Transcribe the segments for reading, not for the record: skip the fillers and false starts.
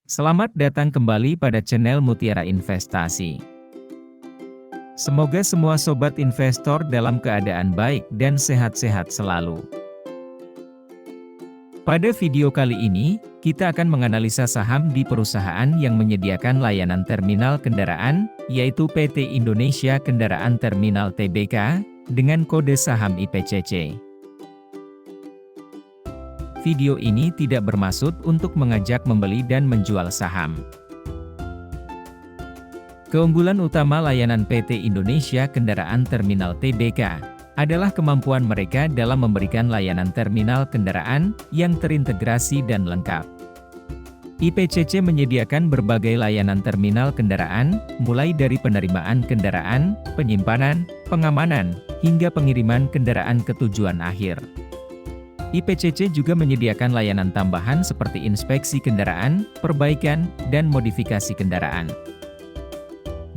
Selamat datang kembali pada channel Mutiara Investasi. Semoga semua sobat investor dalam keadaan baik dan sehat-sehat selalu. Pada video kali ini, kita akan menganalisa saham di perusahaan yang menyediakan layanan terminal kendaraan, yaitu PT Indonesia Kendaraan Terminal Tbk, dengan kode saham IPCC. Video ini tidak bermaksud untuk mengajak membeli dan menjual saham. Keunggulan utama layanan PT Indonesia Kendaraan Terminal Tbk adalah kemampuan mereka dalam memberikan layanan terminal kendaraan yang terintegrasi dan lengkap. IPCC menyediakan berbagai layanan terminal kendaraan, mulai dari penerimaan kendaraan, penyimpanan, pengamanan, hingga pengiriman kendaraan ke tujuan akhir. IPCC juga menyediakan layanan tambahan seperti inspeksi kendaraan, perbaikan, dan modifikasi kendaraan.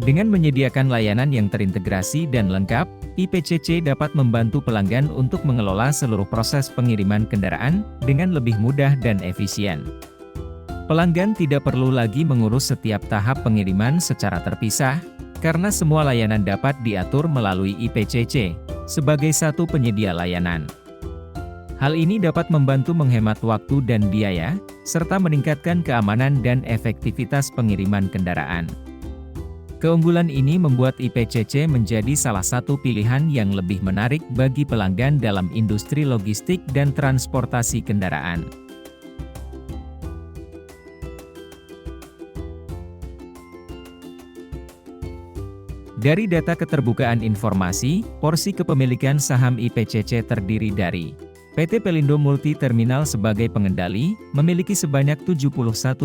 Dengan menyediakan layanan yang terintegrasi dan lengkap, IPCC dapat membantu pelanggan untuk mengelola seluruh proses pengiriman kendaraan dengan lebih mudah dan efisien. Pelanggan tidak perlu lagi mengurus setiap tahap pengiriman secara terpisah, karena semua layanan dapat diatur melalui IPCC sebagai satu penyedia layanan. Hal ini dapat membantu menghemat waktu dan biaya, serta meningkatkan keamanan dan efektivitas pengiriman kendaraan. Keunggulan ini membuat IPCC menjadi salah satu pilihan yang lebih menarik bagi pelanggan dalam industri logistik dan transportasi kendaraan. Dari data keterbukaan informasi, porsi kepemilikan saham IPCC terdiri dari PT Pelindo Multi Terminal sebagai pengendali, memiliki sebanyak 71,28%.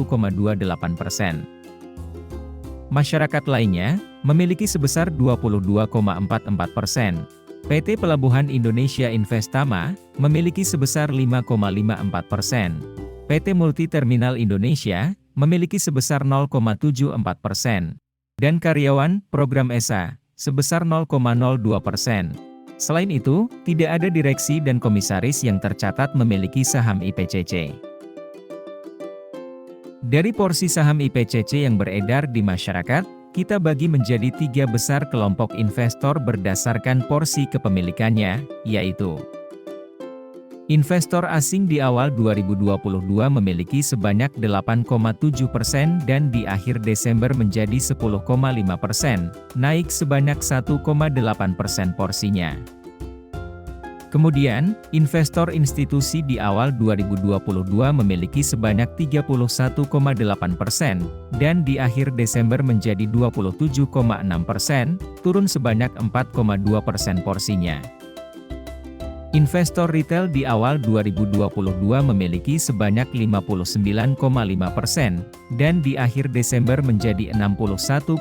Masyarakat lainnya, memiliki sebesar 22,44%. PT Pelabuhan Indonesia Investama, memiliki sebesar 5,54%. PT Multi Terminal Indonesia, memiliki sebesar 0,74%. Dan karyawan, program ESA, sebesar 0,02%. Selain itu, tidak ada direksi dan komisaris yang tercatat memiliki saham IPCC. Dari porsi saham IPCC yang beredar di masyarakat, kita bagi menjadi 3 besar kelompok investor berdasarkan porsi kepemilikannya, yaitu investor asing di awal 2022 memiliki sebanyak 8,7% dan di akhir Desember menjadi 10,5%, naik sebanyak 1,8% porsinya. Kemudian, investor institusi di awal 2022 memiliki sebanyak 31,8% dan di akhir Desember menjadi 27,6%, turun sebanyak 4,2% porsinya. Investor retail di awal 2022 memiliki sebanyak 59,5% dan di akhir Desember menjadi 61,9%,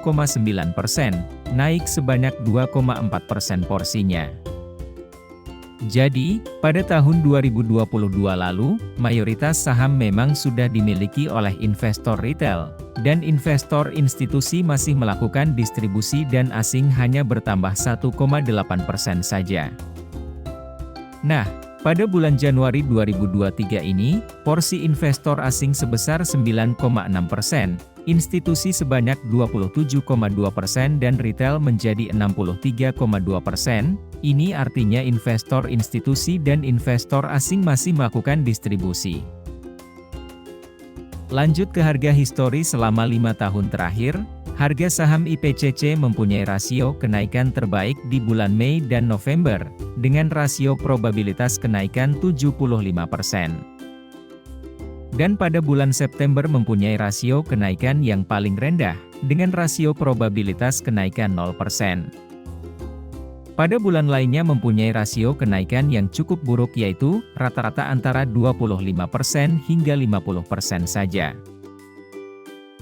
naik sebanyak 2,4% porsinya. Jadi, pada tahun 2022 lalu, mayoritas saham memang sudah dimiliki oleh investor retail, dan investor institusi masih melakukan distribusi dan asing hanya bertambah 1,8% saja. Nah, pada bulan Januari 2023 ini, porsi investor asing sebesar 9,6%, institusi sebanyak 27,2% dan retail menjadi 63,2%. Ini artinya investor institusi dan investor asing masih melakukan distribusi. Lanjut ke harga histori selama 5 tahun terakhir. Harga saham IPCC mempunyai rasio kenaikan terbaik di bulan Mei dan November, dengan rasio probabilitas kenaikan 75%. Dan pada bulan September mempunyai rasio kenaikan yang paling rendah, dengan rasio probabilitas kenaikan 0%. Pada bulan lainnya mempunyai rasio kenaikan yang cukup buruk yaitu, rata-rata antara 25% hingga 50% saja.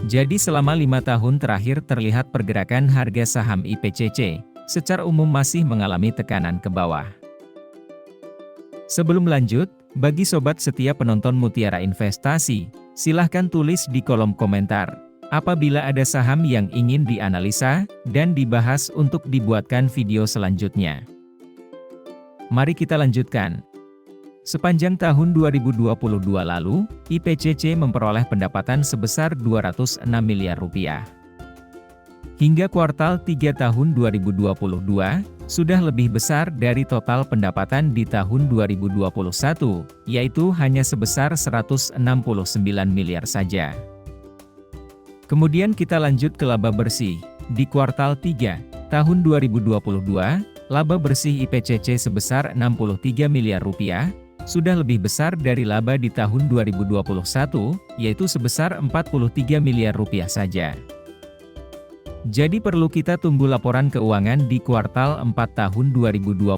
Jadi selama 5 tahun terakhir terlihat pergerakan harga saham IPCC, secara umum masih mengalami tekanan ke bawah. Sebelum lanjut, bagi sobat setia penonton Mutiara Investasi, silahkan tulis di kolom komentar, apabila ada saham yang ingin dianalisa, dan dibahas untuk dibuatkan video selanjutnya. Mari kita lanjutkan. Sepanjang tahun 2022 lalu, IPCC memperoleh pendapatan sebesar 206 miliar rupiah. Hingga kuartal 3 tahun 2022, sudah lebih besar dari total pendapatan di tahun 2021, yaitu hanya sebesar 169 miliar saja. Kemudian kita lanjut ke laba bersih. Di kuartal 3 tahun 2022, laba bersih IPCC sebesar 63 miliar rupiah, sudah lebih besar dari laba di tahun 2021, yaitu sebesar 43 miliar rupiah saja. Jadi perlu kita tunggu laporan keuangan di kuartal 4 tahun 2022,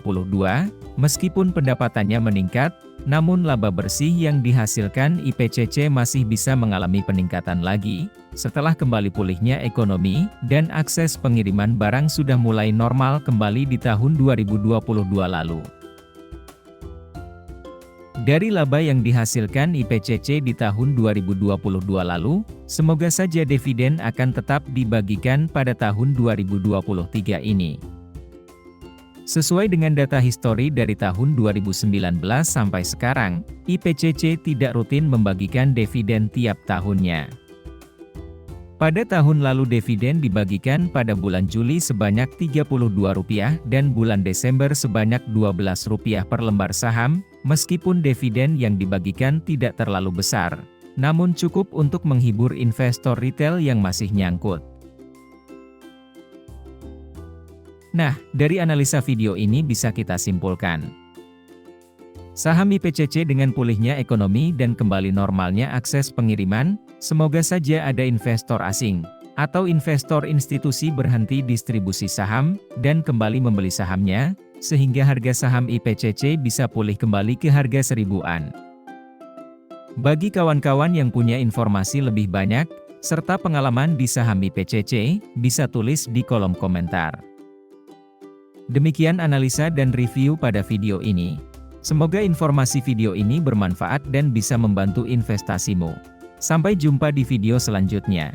meskipun pendapatannya meningkat, namun laba bersih yang dihasilkan IPCC masih bisa mengalami peningkatan lagi, setelah kembali pulihnya ekonomi, dan akses pengiriman barang sudah mulai normal kembali di tahun 2022 lalu. Dari laba yang dihasilkan IPCC di tahun 2022 lalu, semoga saja dividen akan tetap dibagikan pada tahun 2023 ini. Sesuai dengan data histori dari tahun 2019 sampai sekarang, IPCC tidak rutin membagikan dividen tiap tahunnya. Pada tahun lalu dividen dibagikan pada bulan Juli sebanyak Rp32 dan bulan Desember sebanyak Rp12 per lembar saham, meskipun dividen yang dibagikan tidak terlalu besar, namun cukup untuk menghibur investor retail yang masih nyangkut. Nah, dari analisa video ini bisa kita simpulkan. Saham IPCC dengan pulihnya ekonomi dan kembali normalnya akses pengiriman, semoga saja ada investor asing, atau investor institusi berhenti distribusi saham, dan kembali membeli sahamnya, sehingga harga saham IPCC bisa pulih kembali ke harga seribuan. Bagi kawan-kawan yang punya informasi lebih banyak, serta pengalaman di saham IPCC, bisa tulis di kolom komentar. Demikian analisa dan review pada video ini. Semoga informasi video ini bermanfaat dan bisa membantu investasimu. Sampai jumpa di video selanjutnya.